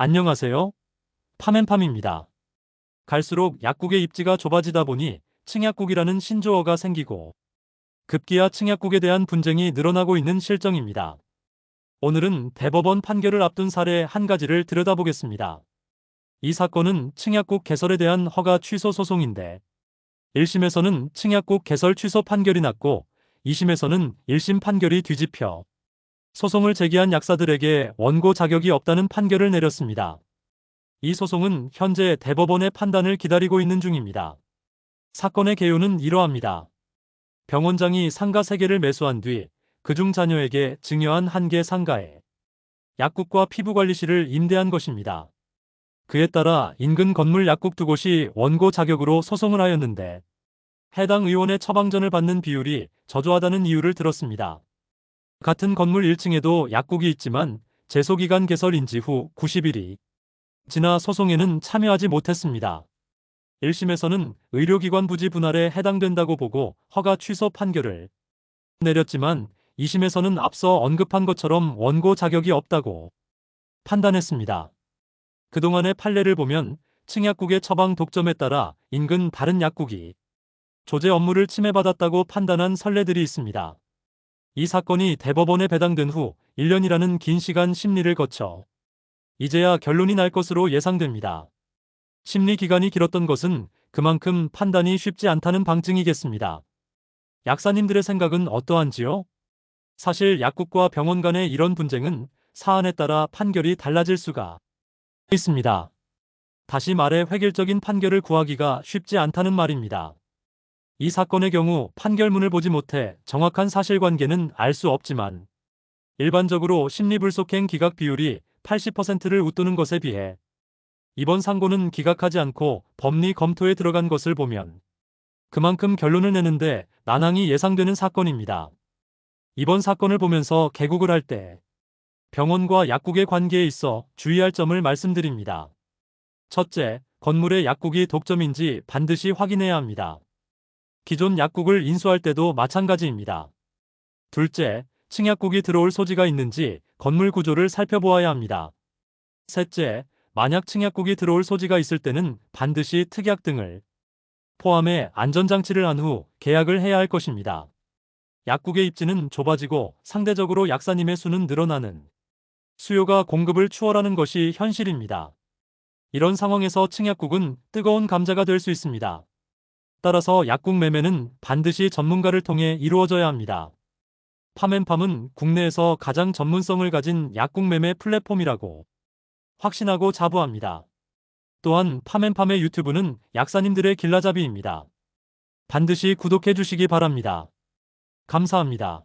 안녕하세요. 팜앤팜입니다. 갈수록 약국의 입지가 좁아지다 보니 층약국이라는 신조어가 생기고 급기야 층약국에 대한 분쟁이 늘어나고 있는 실정입니다. 오늘은 대법원 판결을 앞둔 사례 한 가지를 들여다보겠습니다. 이 사건은 층약국 개설에 대한 허가 취소 소송인데 1심에서는 층약국 개설 취소 판결이 났고 2심에서는 1심 판결이 뒤집혀 소송을 제기한 약사들에게 원고 자격이 없다는 판결을 내렸습니다. 이 소송은 현재 대법원의 판단을 기다리고 있는 중입니다. 사건의 개요는 이러합니다. 병원장이 상가 3개를 매수한 뒤 그중 자녀에게 증여한 1개 상가에 약국과 피부관리실을 임대한 것입니다. 그에 따라 인근 건물 약국 2곳이 원고 자격으로 소송을 하였는데 해당 의원의 처방전을 받는 비율이 저조하다는 이유를 들었습니다. 같은 건물 1층에도 약국이 있지만 제소기간 개설인 지 후 90일이 지나 소송에는 참여하지 못했습니다. 1심에서는 의료기관 부지 분할에 해당된다고 보고 허가 취소 판결을 내렸지만 2심에서는 앞서 언급한 것처럼 원고 자격이 없다고 판단했습니다. 그동안의 판례를 보면 층약국의 처방 독점에 따라 인근 다른 약국이 조제 업무를 침해받았다고 판단한 선례들이 있습니다. 이 사건이 대법원에 배당된 후 1년이라는 긴 시간 심리를 거쳐 이제야 결론이 날 것으로 예상됩니다. 심리 기간이 길었던 것은 그만큼 판단이 쉽지 않다는 방증이겠습니다. 약사님들의 생각은 어떠한지요? 사실 약국과 병원 간의 이런 분쟁은 사안에 따라 판결이 달라질 수가 있습니다. 다시 말해 획일적인 판결을 구하기가 쉽지 않다는 말입니다. 이 사건의 경우 판결문을 보지 못해 정확한 사실관계는 알 수 없지만 일반적으로 심리불속행 기각 비율이 80%를 웃도는 것에 비해 이번 상고는 기각하지 않고 법리 검토에 들어간 것을 보면 그만큼 결론을 내는데 난항이 예상되는 사건입니다. 이번 사건을 보면서 개국을 할 때 병원과 약국의 관계에 있어 주의할 점을 말씀드립니다. 첫째, 건물의 약국이 독점인지 반드시 확인해야 합니다. 기존 약국을 인수할 때도 마찬가지입니다. 둘째, 층약국이 들어올 소지가 있는지 건물 구조를 살펴보아야 합니다. 셋째, 만약 층약국이 들어올 소지가 있을 때는 반드시 특약 등을 포함해 안전장치를 한 후 계약을 해야 할 것입니다. 약국의 입지는 좁아지고 상대적으로 약사님의 수는 늘어나는 수요가 공급을 추월하는 것이 현실입니다. 이런 상황에서 층약국은 뜨거운 감자가 될 수 있습니다. 따라서 약국 매매는 반드시 전문가를 통해 이루어져야 합니다. 팜앤팜은 국내에서 가장 전문성을 가진 약국 매매 플랫폼이라고 확신하고 자부합니다. 또한 팜앤팜의 유튜브는 약사님들의 길라잡이입니다. 반드시 구독해 주시기 바랍니다. 감사합니다.